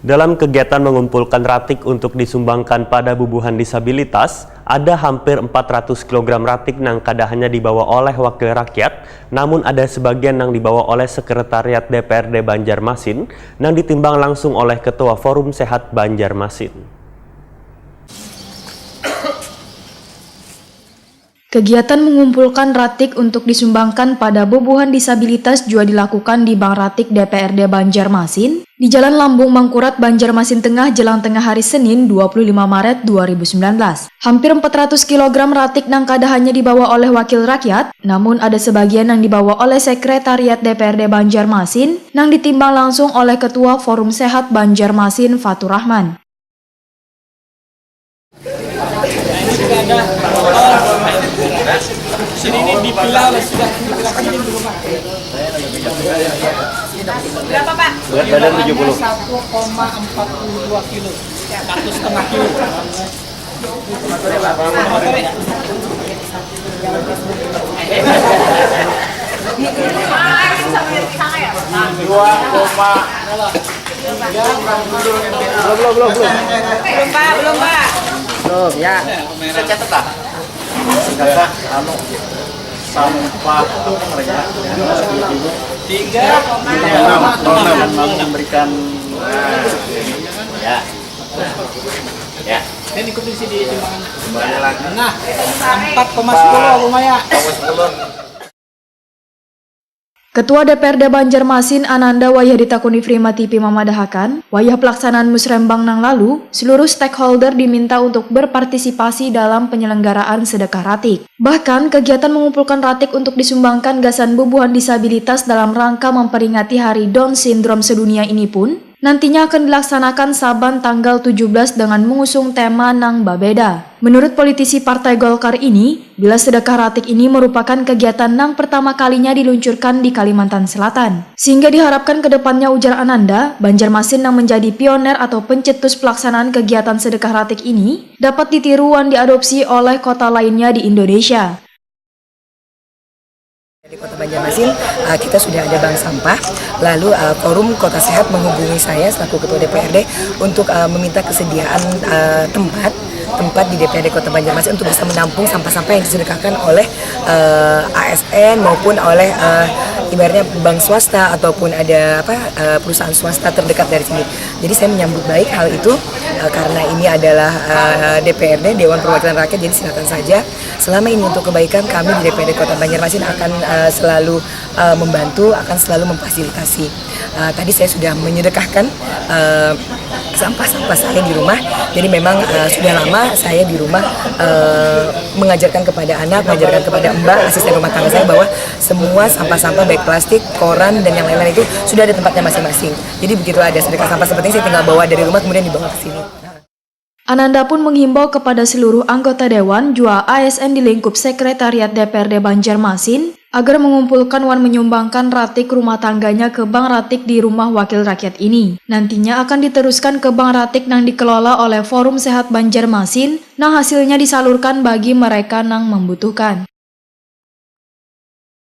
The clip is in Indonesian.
Dalam kegiatan mengumpulkan ratik untuk disumbangkan pada bubuhan disabilitas, ada hampir 400 kg ratik yang kadahannya dibawa oleh wakil rakyat, namun ada sebagian yang dibawa oleh Sekretariat DPRD Banjarmasin yang ditimbang langsung oleh Ketua Forum Sehat Banjarmasin. Kegiatan mengumpulkan ratik untuk disumbangkan pada bubuhan disabilitas juga dilakukan di Bank Ratik DPRD Banjarmasin di Jalan Lambung Mangkurat, Banjarmasin Tengah, jelang tengah hari Senin 25 Maret 2019. Hampir 400 kg ratik yang kadahannya dibawa oleh wakil rakyat, namun ada sebagian yang dibawa oleh Sekretariat DPRD Banjarmasin yang ditimbang langsung oleh Ketua Forum Sehat Banjarmasin Fatur Rahman. Sini ini dipilah sudah dipilah di rumah. Berapa Pak? Berat badan 70. 1,42 kilo. 1,5 kilo. Belum Pak. Belum ya. Saya catat lah. Catat sampah mereka 3,6 memberikan ya. Ini ikut di sini timbangan. Nah, 4,10 lumayan. Ketua DPRD Banjarmasin Ananda Wayah ditakuni Prima TV memadahakan, wayah pelaksanaan musrembang nang lalu, seluruh stakeholder diminta untuk berpartisipasi dalam penyelenggaraan sedekah ratik. Bahkan, kegiatan mengumpulkan ratik untuk disumbangkan gasan bubuhan disabilitas dalam rangka memperingati Hari Down Syndrome sedunia ini pun, nantinya akan dilaksanakan Saban tanggal 17 dengan mengusung tema Nang Babeda. Menurut politisi Partai Golkar ini, bila sedekah ratik ini merupakan kegiatan yang pertama kalinya diluncurkan di Kalimantan Selatan. Sehingga diharapkan ke depannya, ujar Ananda, Banjarmasin yang menjadi pioner atau pencetus pelaksanaan kegiatan sedekah ratik ini dapat ditiru dan diadopsi oleh kota lainnya di Indonesia. Di Kota Banjarmasin, kita sudah ada bank sampah, lalu Forum Kota Sehat menghubungi saya selaku Ketua DPRD untuk meminta kesediaan tempat di DPRD Kota Banjarmasin untuk bisa menampung sampah-sampah yang disedekahkan oleh ASN maupun oleh ibaratnya bank swasta ataupun ada perusahaan swasta terdekat dari sini. Jadi saya menyambut baik hal itu karena ini adalah DPRD, Dewan Perwakilan Rakyat, jadi silakan saja. Selama ini untuk kebaikan kami di DPRD Kota Banjarmasin akan selalu membantu, akan selalu memfasilitasi. Tadi saya sudah menyedekahkan sampah-sampah saya di rumah, jadi memang sudah lama saya di rumah mengajarkan kepada anak, mengajarkan kepada mbak, asisten rumah tangga saya bahwa semua sampah-sampah baik plastik, koran, dan yang lain-lain itu sudah ada tempatnya masing-masing. Jadi begitu ada sedekah sampah seperti ini, saya tinggal bawa dari rumah kemudian dibawa ke sini. Ananda pun menghimbau kepada seluruh anggota Dewan jua ASN di lingkup Sekretariat DPRD Banjarmasin agar mengumpulkan wan menyumbangkan ratik rumah tangganya ke Bank Ratik di rumah wakil rakyat ini. Nantinya akan diteruskan ke Bank Ratik yang dikelola oleh Forum Sehat Banjarmasin, yang hasilnya disalurkan bagi mereka yang membutuhkan.